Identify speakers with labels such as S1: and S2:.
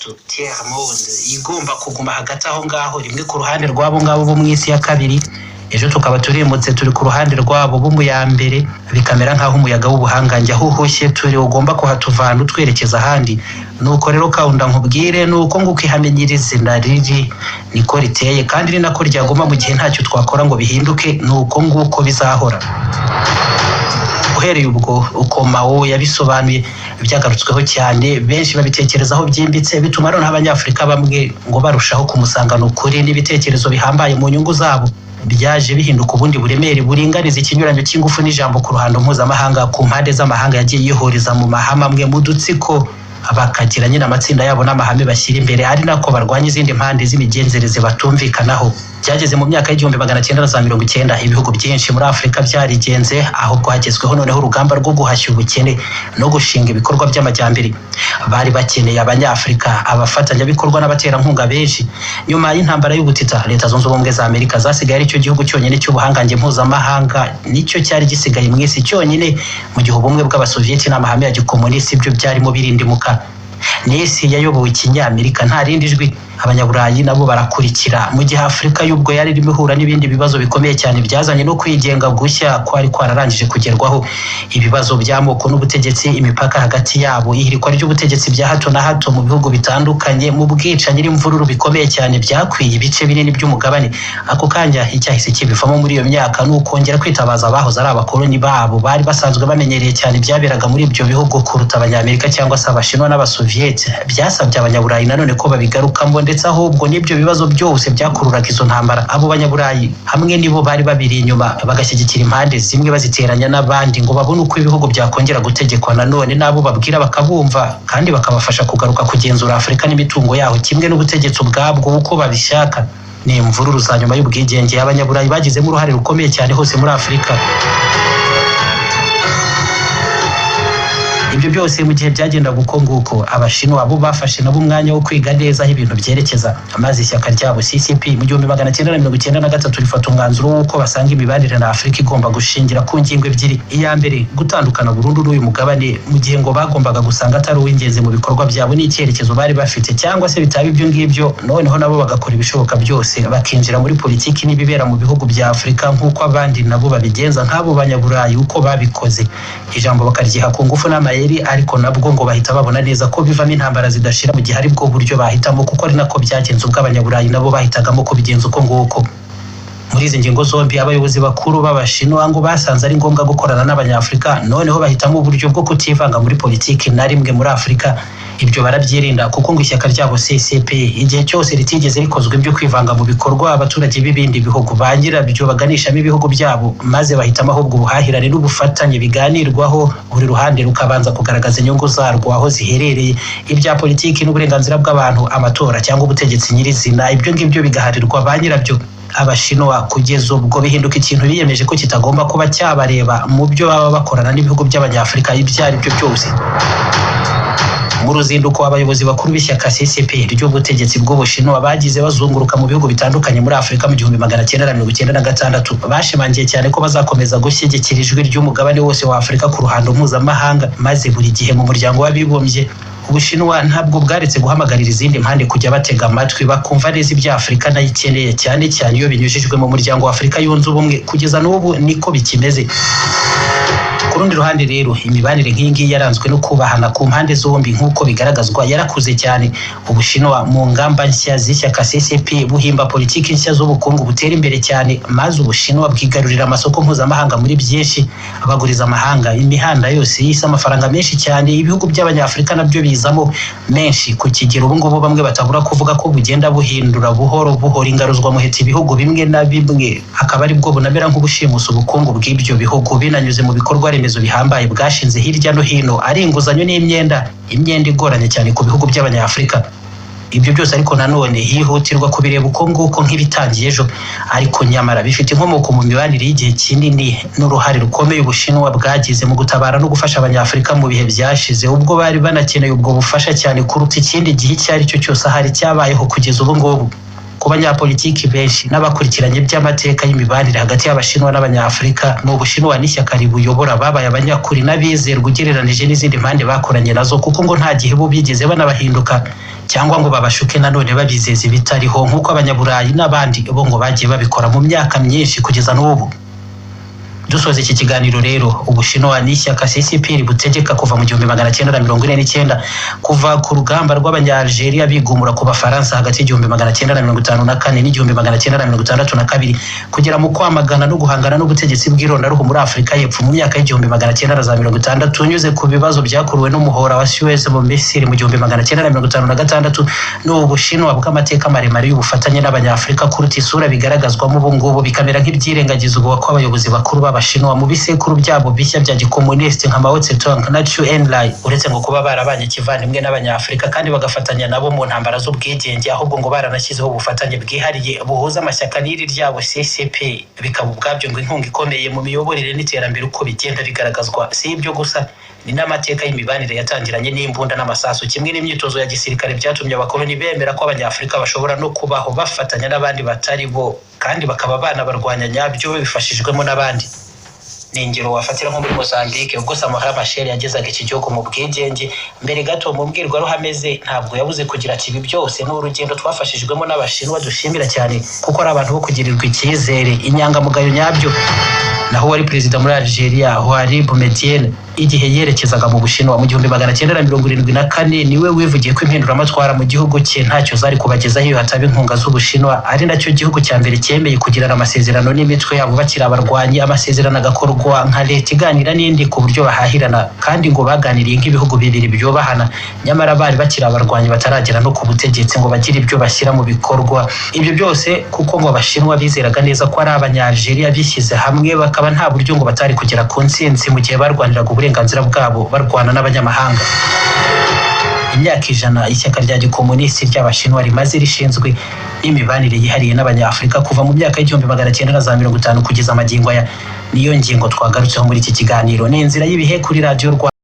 S1: gatatu tiers monde igomba kuguma hagati aho ngaho rimwe ku ruhande rwabo ngabo bo mu isi ya kabiri, ejo tukaba turimutse turi ku ruhande rwabo bo mu ya mbere, bikamera nkaho umuyaga w'ubuhangange aho uhushye turi ugomba kuhatuvana utwerekeza ahandi. Nuko rero Kaunda nkubwire nuko nguko ihamenyirize riri niko riteye kandi ni nako ryagoma mu gihe ntacyo twakora ngo bihinduke, nuko nguko bizahora. Uhereye ubwo uko Mao yabisobanuye byagarutsweho cyane, benshi babitekerezaho byimbitse, bituma rero n'abanyafrika bamwe ngo barushaho kumusangana ukuri n'ibitekerezo bihambaye mu nyungu zabo. Byaje bihinduka ubundi buremere buringaniza ikinyuranyo cy'ingufu n'ijambo ku ruhando mpuzamahanga, ku mpande z'amahanga yagiye yihuriza mu mahame amwe mu dutsiko, bakagira nyine amatsinda yabo n'amahame bashyira imbere, ari nako barwanya izindi mpande z'imigenzereze batumvikanaho. Byageze mu myaka y'1990 ibihugu byinshi muri Afrika byarigenze, aho hagezweho noneho urugamba rwo guhashya ubukene no gushinga ibikorwa by'amajyambere. Bari bakeneye abanyafrika, abafatanyabikorwa n'abaterankunga benshi. Nyuma y'intambara y'ubutita, Leta Zunze Ubumwe za Amerika zasigaye ari cyo gihugu cyonyine cy'ubuhangange mpuzamahanga, nicyo cyari gisigaye mu isi cyonyine, mu gihe ubumwe bw'Abasoviyeti n'amahame ya gikomunisi byo byarimo birindimuka. N'isi yayobowe kinyamerika nta rindi jwi, abanyaburayi nabo barakurikira, mu gihe Afrika y'ubwo yari irimo ihura n'ibindi bibazo bikomeye cyane byazanye no kwigenga gushya kwari kwararangije kugerwaho. Ibibazo by'amoko n'ubutegetsi, imipaka hagati yabo, ihirikwa ry'ubutegetsi bya hato na hato mu bihugu bitandukanye, mu bwicanyi n'imvururu bikomeye cyane byakwiye ibice binini by'umugabane. Ako kanya icyahise kibivamo muri iyo myaka n'ukongera kwitabaza abahoze ari abakoloni babo bari basanzwe bamenyereye cyane byaberaga muri ibyo bihugu kuruta abanyamerika cyangwa se Abashinwa n'Abasovieti. Byasabye abanyaburayi nanone ko babigarukamo, ndetse ahubwo n'ibyo bibazo byose byakururaga izo ntambara. Abo banyaburayi hamwe nibo bari babiri inyuma, bagashyigikira impande zimwe baziteranya n'abandi ngo babone uko ibihugu byakongera gutegekwa nanone n'abo babwira bakabumva, kandi bakabafasha kugaruka kugenzura Afrika n'imitungo yaho kimwe n'ubutegetsi ubwabwo uko babishaka. Ni imvururu za nyuma y'ubwigenge abanyaburayi bagizemo uruhare rukomeye cyane hose muri Afrika. Ibyo byose mu gihe byagendaga uko nguko, Abashinwa bo bafashe nabo umwanya wo kwiga neza aho ibintu byerekeza, maze ishyaka ryabo CCP mu 1993 rifata umwanzuro w'uko basanga imibanire na Afrika igomba gushingira ku ngingo ebyiri. Iya mbere, gutandukana burundu n'uyu mugabane, mu gihe ngo bagombaga gusanga atari uw'ingenzi mu bikorwa byabo n'icyerekezo bari bafite, cyangwa se bitaba ibyo ngibyo noneho nabo bagakora ibishoboka byose bakinjira muri politiki n'ibibera mu bihugu bya Afrika nk'uko abandi nabo babigenza nk'abo banyaburayi uko babikoze. Ijambo bakaryiha ku ngufu n'amayeri, ariko nabwo ngo bahita babona neza ko bivamo intambara zidashira mu gihe ari bwo buryo bahitamo, kuko ari nako byagenze ubwo abanyaburayi nabo bahitagamo ko bigenza uko nguko. Muri izi ngingo zombi abayobozi bakuru b'Abashinwa ngo basanze ari ngombwa gukorana n'Abanyafrika, noneho bahitamo uburyo bwo kutivanga muri politiki na rimwe muri Afrika. Ibyo barabyirinda kuko ngo ishyaka ryabo CCP igihe cyose ritigeze rikozwe ibyo kwivanga mu bikorwa abaturage b'ibindi bihugu bangira byo baganishamo ibihugu byabo, maze bahitamo ahubwo ubuhahirane n'ubufatanye biganirwaho, buri ruhande rukabanza kugaragaza inyungu zarwo aho ziherereye. Ibya politiki n'uburenganzira bw'abantu, amatora cyangwa ubutegetsi nyirizina, ibyo ngibyo bigaharirwa ba nyirabyo. Abashinwa kugeza ubwo bihinduka ikintu biyemeje ko kitagomba kuba cyabareba mu byo baba bakorana n'ibihugu by'Abanyafrika ibyo ari byo byose. Mu ruzinduko abayobozi bakuru b'ishyaka CCP ry'ubutegetsi bw'Ubushinwa bagize bazunguruka mu bihugu bitandukanye muri Afrika mu 1996, bashimangiye cyane ko bazakomeza gushyigikira ijwi ry'umugabane wose wa Afrika ku ruhando mpuzamahanga, maze buri gihe mu muryango w'abibumbye Ubushinwa ntabwo bwaretse guhamagarira izindi mpande kujya batega amatwi bakumva neza ibya Afrika nayo ikeneye, cyane cyane iyo binyujijwe mu muryango wa Afrika yunze ubumwe. Kugeza n'ubu niko bikimeze. Ku rundi ruhande rero, imibanire nk'ingi yaranzwe no kubahana ku mpande zombi nk'uko bigaragazwa yarakuze cyane. Ubushinwa mu ngamba nshya z'ishyaka CCP buhimba politiki nshya z'ubukungu butera imbere cyane, maze Ubushinwa bwigarurira amasoko mpuzamahanga muri byinshi, baguriza amahanga imihanda yose yise amafaranga menshi cyane. Ibihugu by'Abanyafrika nabyo bizamo menshi ku kigero ubu ngubu bamwe batabura kuvuga ko bugenda buhindura buhoro buhoro ingaruzwa muhetse ibihugu bimwe na bimwe, akaba ari bwo bunamera nk'ubushimusa ubukungu bw'ibyo bihugu binanyuze mu bikorwa remezo bihambaye bwashinze hirya no hino, ari inguzanyo n'imyenda igoranye cyane ku bihugu by'Abanyafrika. Ibyo byose ariko nanone hihutirwa kubireba uko nguko nk'ibitangiye ejo, ariko nyamara bifite inkomoko mu mibanire y'igihe kinini n'uruhare rukomeye Ubushinwa bwagize mu gutabara no gufasha Abanyafrika mu bihe byashize, ubwo bari banakeneye ubwo bufasha cyane kuruta ikindi gihe icyo ari cyo cyose ahari cyabayeho kugeza ubu ngubu. ku banyapolitiki benshi n'abakurikiranye by'amateka y'imibanire hagati y'Abashinwa n'Abanyafurika n'Ubushinwa n'ishyaka ribuyobora babaye abanyakuri n'abizerwa ugereranije n'izindi mpande bakoranye nazo, kuko ngo nta gihe bo bigeze banabahinduka cyangwa ngo babashuke nanone babizeza ibitariho nk'uko Abanyaburayi n'abandi bo ngo bagiye babikora mu myaka myinshi kugeza n'ubu. Dusoza iki kiganiro rero, Ubushinwa n'ishyaka CCP butegeka kuva mu 1949 kuva ku rugamba rw'Abanya-Algeria bigumura ku Bafaransa hagati y'1954 n'1962 kugera mu kwamagana no guhangana n'ubutegetsi bw'irondaruhu muri Afurika y'Epfo mu myaka y'1960 unyuze ku bibazo byakuruwe n'umuhora wa Suez mu Misiri mu 1956 n'Ubushinwa bw'amateka maremare y'ubufatanye n'Abanyafurika kuruta isura bigaragazwamo ubu ngubu bikamera nk'ibyirengagizwa ko abayobozi bakuru Abashinwa mu bisekuru byabo bishya bya gikomuniste nka Mao Zedong na Zhou Enlai, uretse ngo kuba barabanye kivandimwe n'Abanyafurika kandi bagafatanya nabo mu ntambara z'ubwigenge, ahubwo ngo baranashyizeho ubufatanye bwihariye buhuza amashyaka n'iri ryabo CCP, bikaba ubwabyo ngo inkunga ikomeye mu miyoborere n'iterambere uko bigenda bigaragazwa. Si ibyo gusa, ni n'amateka y'imibanire yatangiranye n'imbunda n'amasasu kimwe n'imyitozo ya gisirikare byatumye abakoloni bemera ko Abanyafurika bashobora no kubaho bafatanya n'abandi batari bo kandi bakaba banabarwanya nyabyo bifashijwemo n'abandi. Ni ingero wafatira nko muri Mozambique ubwo Samora Machel yagezaga iki gihugu mu bwigenge. Mbere gato mu mbwirwaruhame ze ntabwo yabuze kugira ati ibi byose ni urugendo twafashijwemo n'Abashinwa dushimira cyane kuko ari abantu bo kugirirwa icyizere, inyangamugayo nyabyo. Naho wari perezida muri Algeria Houari Boumediene igihe yerekezaga mu Bushinwa mu 1974 niwe wivugiye ko impinduramatwara mu gihugu cye ntacyo zari kubagezaho iyo hataba inkunga z'Ubushinwa, ari nacyo gihugu cya mbere cyemeye kugirana amasezerano n'imitwe yabo bakiri abarwanyi, amasezerano agakorwa nka leta iganira n'indi ku buryo bahahirana, kandi ngo baganiriye nk'ibihugu bibiri byubahana, nyamara bari bakiri abarwanyi bataragera no ku butegetsi ngo bagire ibyo bashyira mu bikorwa. Ibyo byose kuko ngo Abashinwa bizeraga neza ko ari Abanya-Algeria bishyize hamwe bakaba nta buryo ngo batari kugera ku ntsinzi mu gihe barwaniraga uburenganzira bwabo barwana n'abanyamahanga. Imyaka 100 ishyaka rya gikomunisi ry'Abashinwa rimaze rishinzwe n'imibanire yihariye n'Abanyafurika kuva mu myaka y'1950 kugeza amagingo aya, niyo ngingo twagarutseho muri iki kiganiro. Ni inzira y'ibihe kuri Radio Rwanda.